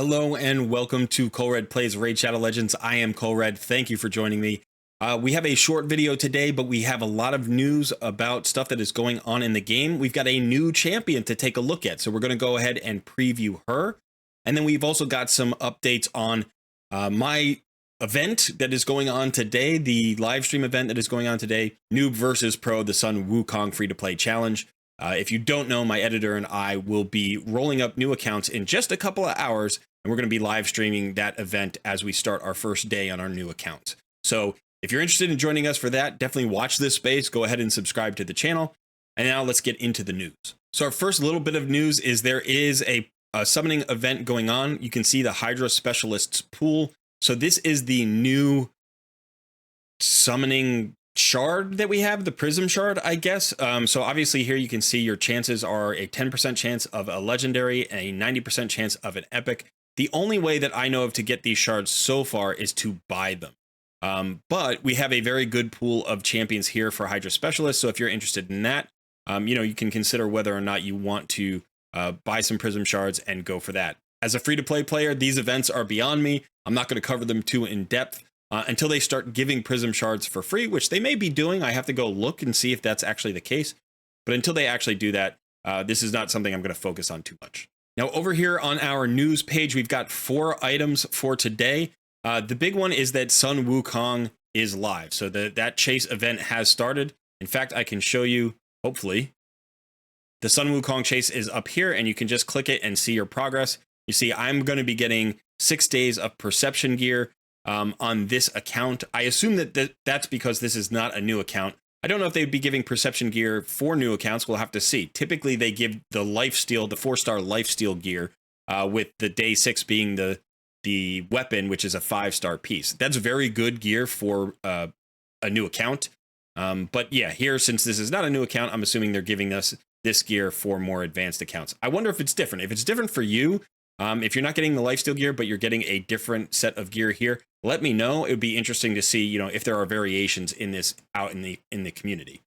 Hello and welcome to Colred Plays Raid Shadow Legends. I am Colred. Thank you for joining me. We have a short video today, but we have a lot of news about stuff that is going on in the game. We've got a new champion to take a look at, so we're going to go ahead and preview her. And then we've also got some updates on my event that is going on today, the live stream event that is going on today, NOOB vs PRO, the Sun Wukong free-to-play challenge. If you don't know, my editor and I will be rolling up new accounts in just a couple of hours, and we're going to be live streaming that event as we start our first day on our new account. So if you're interested in joining us for that, definitely watch this space. Go ahead and subscribe to the channel. And now let's get into the news. So our first little bit of news is there is a summoning event going on. You can see the Hydra Specialists pool. So this is the new summoning shard that we have, the Prism shard, I guess. So obviously here you can see your chances are a 10% chance of a legendary, a 90% chance of an epic. The only way that I know of to get these shards so far is to buy them. But we have a very good pool of champions here for Hydra Specialists. So if you're interested in that, you can consider whether or not you want to buy some Prism shards and go for that. As a free-to-play player, these events are beyond me. I'm not going to cover them too in depth until they start giving Prism shards for free, which they may be doing. I have to go look and see if that's actually the case. But until they actually do that, this is not something I'm going to focus on too much. Now, over here on our news page, we've got 4 items for today. The big one is that Sun Wukong is live. So that chase event has started. In fact, I can show you, hopefully, the Sun Wukong Chase is up here, and you can just click it and see your progress. You see, I'm going to be getting 6 days of perception gear on this account. I assume that that's because this is not a new account. I don't know if they'd be giving perception gear for new accounts. We'll have to see. Typically, they give the lifesteal, the 4-star lifesteal gear, with the day 6 being the weapon, which is a 5-star piece. That's very good gear for a new account. But yeah, here, since this is not a new account, I'm assuming they're giving us this gear for more advanced accounts. I wonder if it's different. If it's different for you, if you're not getting the lifesteal gear, but you're getting a different set of gear here, let me know. It would be interesting to see, if there are variations in this out in the community.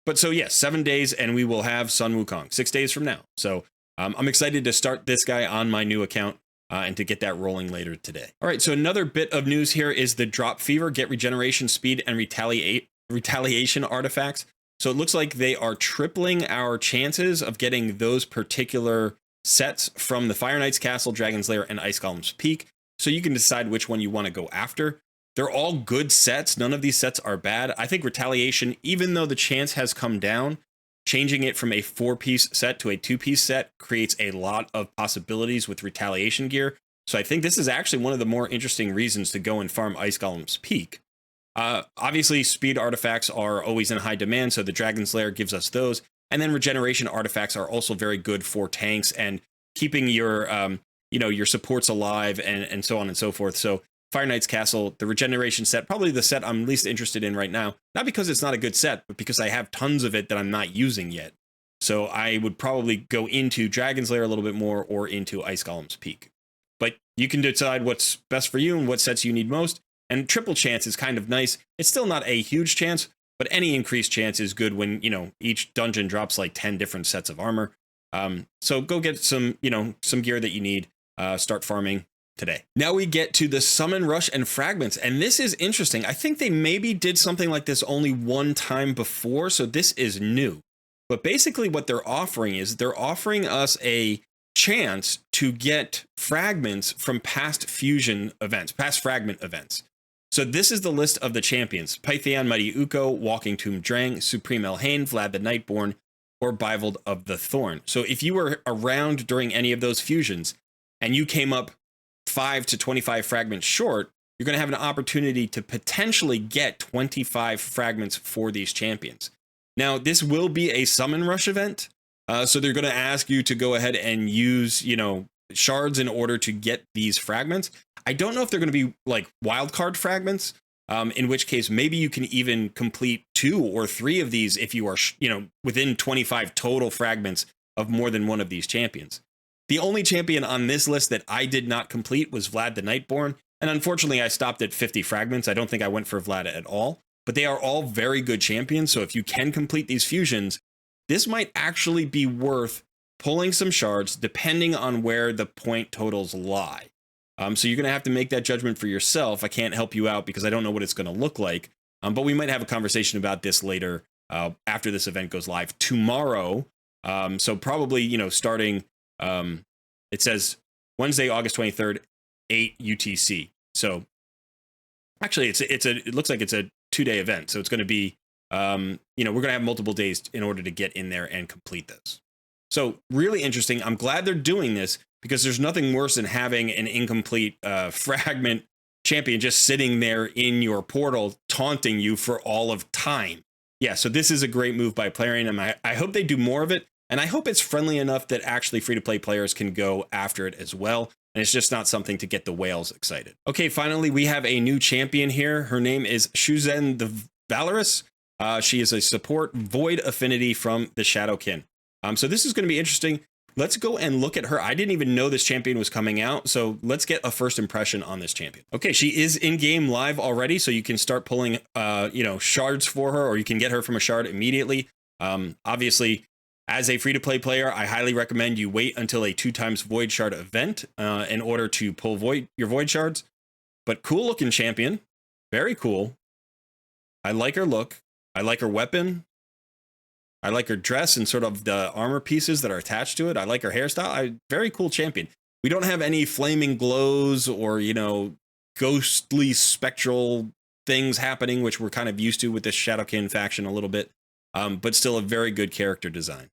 But so yes, 7 days, and we will have Sun Wukong 6 days from now. So I'm excited to start this guy on my new account and to get that rolling later today. All right, so another bit of news here is the Drop Fever, get regeneration, speed, and retaliation artifacts. So it looks like they are tripling our chances of getting those particular sets from the Fire Knight's Castle, Dragon's Lair, and Ice Golem's Peak. So you can decide which one you want to go after. They're all good sets. None of these sets are bad. I think Retaliation, even though the chance has come down, changing it from a 4-piece set to a 2-piece set creates a lot of possibilities with Retaliation gear. So I think this is actually one of the more interesting reasons to go and farm Ice Golem's Peak. Obviously, speed artifacts are always in high demand, so the Dragon's Lair gives us those. And then regeneration artifacts are also very good for tanks and keeping your, your supports alive and so on and so forth. So Fire Knight's Castle, the regeneration set, probably the set I'm least interested in right now. Not because it's not a good set, but because I have tons of it that I'm not using yet. So I would probably go into Dragon's Lair a little bit more or into Ice Golem's Peak. But you can decide what's best for you and what sets you need most. And triple chance is kind of nice. It's still not a huge chance, but any increased chance is good when, each dungeon drops like 10 different sets of armor. So go get some gear that you need. Start farming today. Now we get to the Summon Rush and Fragments. And this is interesting. I think they maybe did something like this only one time before. So this is new. But basically what they're offering is they're offering us a chance to get fragments from past fusion events, past fragment events. So this is the list of the champions: Pythian, Mighty Uko, Walking Tomb Drang, Supreme Elhain, Vlad the Nightborn, or Bivold of the Thorn. So if you were around during any of those fusions and you came up 5 to 25 fragments short, you're going to have an opportunity to potentially get 25 fragments for these champions. Now, this will be a Summon Rush event. So they're going to ask you to go ahead and use, shards in order to get these fragments. I don't know if they're going to be like wildcard fragments, in which case maybe you can even complete 2 or 3 of these if you are, within 25 total fragments of more than one of these champions. The only champion on this list that I did not complete was Vlad the Nightborn, and unfortunately I stopped at 50 fragments. I don't think I went for Vlad at all, but they are all very good champions, so if you can complete these fusions, this might actually be worth pulling some shards depending on where the point totals lie. So you're going to have to make that judgment for yourself. I can't help you out because I don't know what it's going to look like. But we might have a conversation about this later after this event goes live tomorrow. So probably, you know, starting, it says Wednesday, August 23rd, 8 UTC. So actually, it looks like it's a 2-day event. So it's going to be, you know, we're going to have multiple days in order to get in there and complete this. So really interesting. I'm glad they're doing this because there's nothing worse than having an incomplete fragment champion just sitting there in your portal taunting you for all of time. Yeah, so this is a great move by Plarium, and I hope they do more of it, and I hope it's friendly enough that actually free-to-play players can go after it as well, and it's just not something to get the whales excited. Okay, finally, we have a new champion here. Her name is Shuzen the Valorous. She is a support Void Affinity from the Shadowkin. So this is going to be interesting. Let's go and look at her. I didn't even know this champion was coming out, so let's get a first impression on this champion. Okay, she is in-game live already, so you can start pulling, you know, shards for her, or you can get her from a shard immediately. Obviously, as a free-to-play player, I highly recommend you wait until a 2x Void Shard event in order to pull your Void Shards. But cool-looking champion. Very cool. I like her look. I like her weapon. I like her dress and sort of the armor pieces that are attached to it. I like her hairstyle. Very cool champion. We don't have any flaming glows or, you know, ghostly spectral things happening, which we're kind of used to with this Shadowkin faction a little bit, but still a very good character design.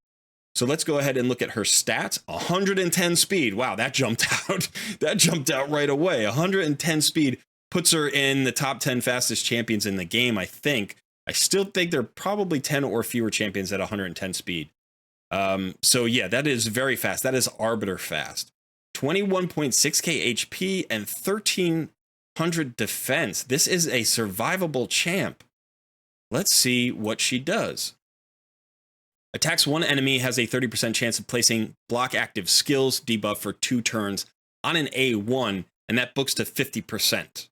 So let's go ahead and look at her stats. 110 speed. Wow, that jumped out. That jumped out right away. 110 speed puts her in the top 10 fastest champions in the game, I think. I still think there are probably 10 or fewer champions at 110 speed. So yeah, that is very fast. That is Arbiter fast. 21.6k HP and 1300 defense. This is a survivable champ. Let's see what she does. Attacks one enemy, has a 30% chance of placing block active skills debuff for 2 turns on an A1, and that books to 50%.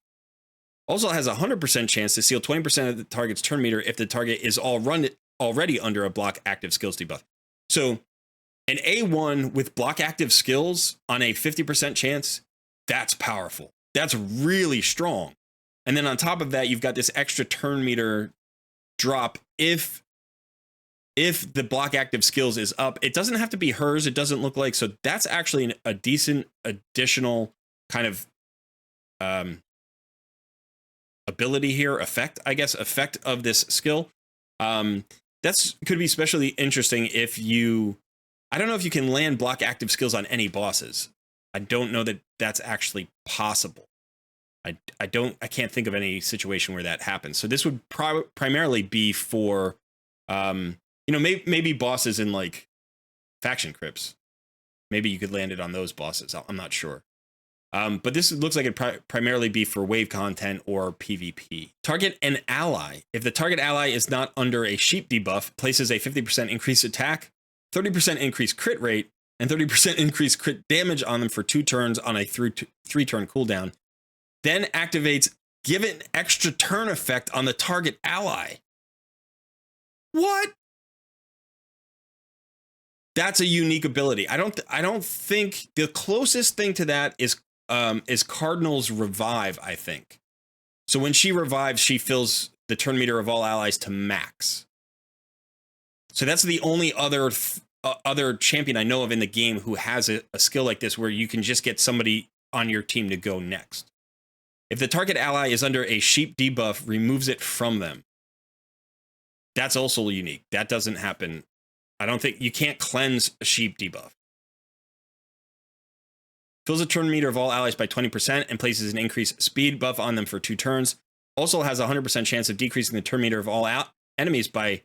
Also has a 100% chance to seal 20% of the target's turn meter if the target is already under a block active skills debuff. So an A1 with block active skills on a 50% chance, that's powerful. That's really strong. And then on top of that, you've got this extra turn meter drop if the block active skills is up. It doesn't have to be hers, it doesn't look like. So that's actually a decent additional kind of ability here, effect of this skill. That's could be especially interesting if you, I don't know if you can land block active skills on any bosses. I don't know that that's actually possible. I can't think of any situation where that happens. So this would primarily be for, you know, maybe bosses in like faction crypts. Maybe you could land it on those bosses. I'm not sure. But this looks like it'd primarily be for wave content or PvP. Target an ally. If the target ally is not under a sheep debuff, places a 50% increased attack, 30% increased crit rate, and 30% increased crit damage on them for 2 turns on a 3-turn cooldown. Then activates give it an extra turn effect on the target ally. What? That's a unique ability. I don't think the closest thing to that is Cardinal's Revive, I think. So when she revives, she fills the turn meter of all allies to max. So that's the only other champion I know of in the game who has a skill like this where you can just get somebody on your team to go next. If the target ally is under a sheep debuff, removes it from them. That's also unique. That doesn't happen. I don't think you can't cleanse a sheep debuff. Fills a turn meter of all allies by 20% and places an increased speed buff on them for 2 turns. Also has a 100% chance of decreasing the turn meter of all enemies by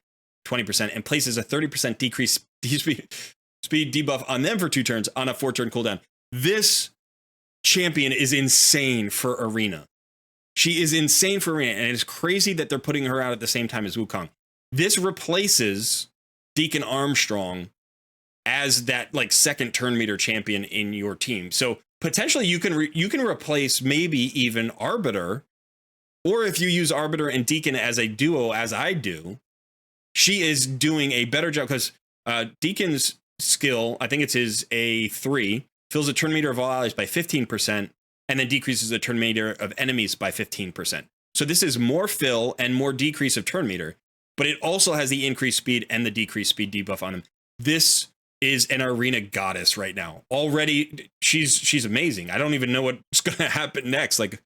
20% and places a 30% decreased speed debuff on them for 2 turns on a 4-turn cooldown. This champion is insane for Arena. She is insane for Arena, and it is crazy that they're putting her out at the same time as Wukong. This replaces Deacon Armstrong as that like 2nd turn meter champion in your team. So potentially you can replace maybe even Arbiter, or if you use Arbiter and Deacon as a duo, as I do, she is doing a better job because Deacon's skill, I think it's his A3, fills the turn meter of all allies by 15%, and then decreases the turn meter of enemies by 15%. So this is more fill and more decrease of turn meter, but it also has the increased speed and the decreased speed debuff on him. This is an arena goddess right now. Already, she's amazing. I don't even know what's going to happen next. Like,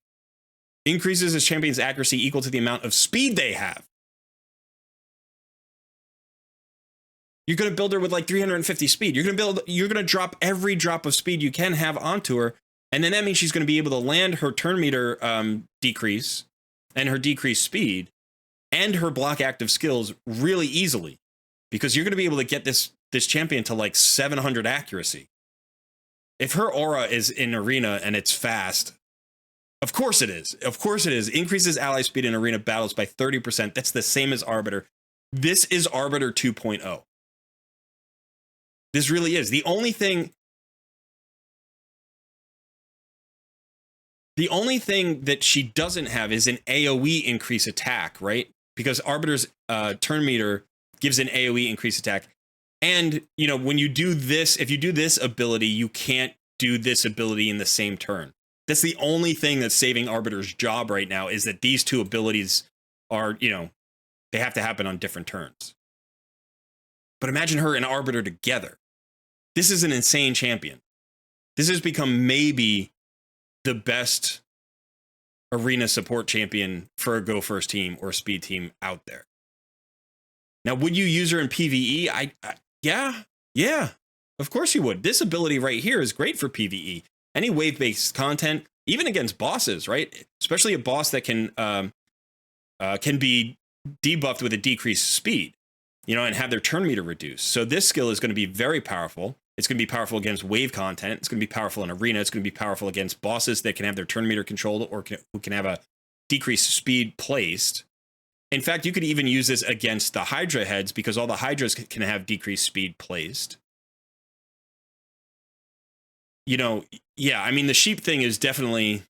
increases his champion's accuracy equal to the amount of speed they have. You're going to build her with like 350 speed. You're going to drop every drop of speed you can have onto her. And then that means she's going to be able to land her turn meter decrease and her decreased speed and her block active skills really easily, because you're going to be able to get this champion to like 700 accuracy. If her aura is in arena and it's fast, of course it is. Of course it is. Increases ally speed in arena battles by 30%. That's the same as Arbiter. This is Arbiter 2.0. This really is. The only thing that she doesn't have is an AoE increase attack, right? Because Arbiter's turn meter gives an AoE increase attack. And, you know, when you do this, if you do this ability, you can't do this ability in the same turn. That's the only thing that's saving Arbiter's job right now, is that these two abilities are, you know, they have to happen on different turns. But imagine her and Arbiter together. This is an insane champion. This has become maybe the best arena support champion for a Go First team or speed team out there. Now, would you use her in PvE? Yeah, of course you would. This ability right here is great for PvE. Any wave-based content, even against bosses, right? Especially a boss that can be debuffed with a decreased speed, you know, and have their turn meter reduced. So this skill is going to be very powerful. It's going to be powerful against wave content. It's going to be powerful in arena. It's going to be powerful against bosses that can have their turn meter controlled or who can have a decreased speed placed. In fact, you could even use this against the Hydra heads, because all the Hydras can have decreased speed placed. You know, yeah, I mean, the sheep thing is definitely,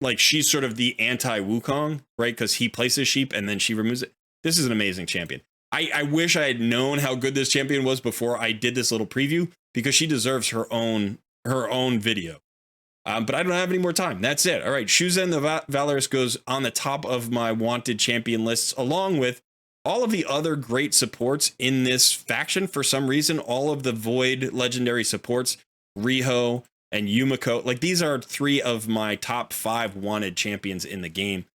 like, she's sort of the anti-Wukong, right? Because he places sheep and then she removes it. This is an amazing champion. I wish I had known how good this champion was before I did this little preview, because she deserves her own video. But I don't have any more time. That's it. All right, Shuzen the Valorous goes on the top of my wanted champion lists, along with all of the other great supports in this faction. For some reason, all of the Void legendary supports, Riho and Yumiko, like, these are 3 of my top 5 wanted champions in the game.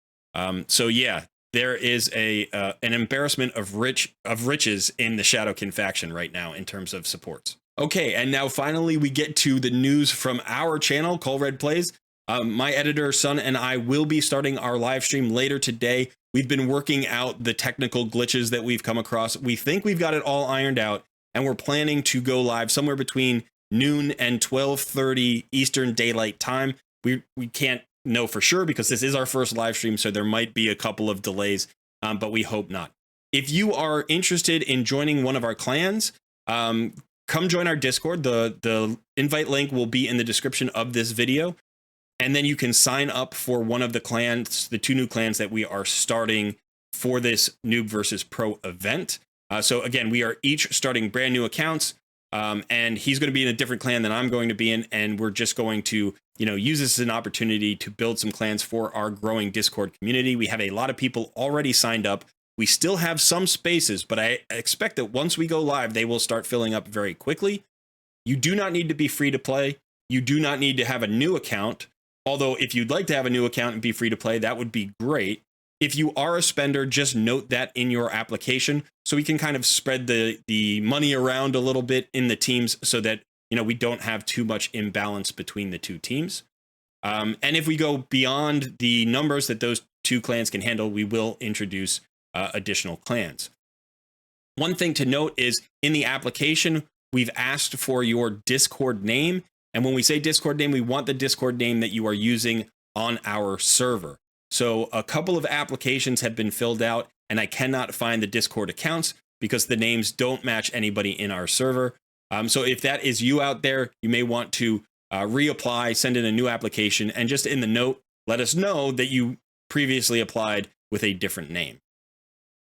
So yeah, there is an embarrassment of riches in the Shadowkin faction right now in terms of supports. Okay, and now finally we get to the news from our channel, Call Red Plays. My editor, Sun, and I will be starting our live stream later today. We've been working out the technical glitches that we've come across. We think we've got it all ironed out, and we're planning to go live somewhere between noon and 12:30 Eastern Daylight Time. We can't know for sure, because this is our first live stream, so there might be a couple of delays, but we hope not. If you are interested in joining one of our clans, come join our Discord. The invite link will be in the description of this video, and then you can sign up for one of the clans, the 2 new clans that we are starting for this Noob versus Pro event. So again, we are each starting brand new accounts, and he's going to be in a different clan than I'm going to be in, and we're just going to, you know, use this as an opportunity to build some clans for our growing Discord community. We have a lot of people already signed up. We still have some spaces, but I expect that once we go live, they will start filling up very quickly. You do not need to be free to play. You do not need to have a new account. Although if you'd like to have a new account and be free to play, that would be great. If you are a spender, just note that in your application, so we can kind of spread the money around a little bit in the teams, so that, you know, we don't have too much imbalance between the 2 teams. And if we go beyond the numbers that those 2 clans can handle, we will introduce additional clans. One thing to note is, in the application, we've asked for your Discord name. And when we say Discord name, we want the Discord name that you are using on our server. So a couple of applications have been filled out, and I cannot find the Discord accounts because the names don't match anybody in our server. So if that is you out there, you may want to reapply, send in a new application, and just in the note, let us know that you previously applied with a different name.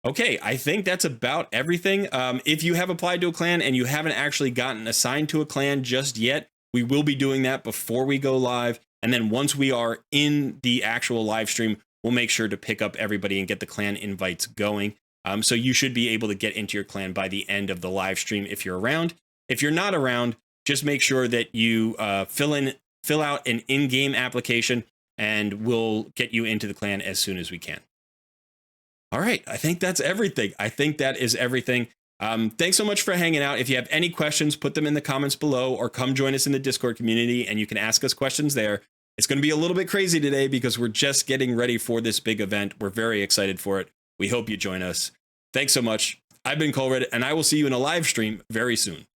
Okay, I think that's about everything. If you have applied to a clan and you haven't actually gotten assigned to a clan just yet, we will be doing that before we go live. And then once we are in the actual live stream, we'll make sure to pick up everybody and get the clan invites going. So you should be able to get into your clan by the end of the live stream if you're around. If you're not around, just make sure that you fill out an in-game application, and we'll get you into the clan as soon as we can. All right, I think that's everything. I think that is everything. Thanks so much for hanging out. If you have any questions, put them in the comments below or come join us in the Discord community and you can ask us questions there. It's going to be a little bit crazy today because we're just getting ready for this big event. We're very excited for it. We hope you join us. Thanks so much. I've been Colred, and I will see you in a live stream very soon.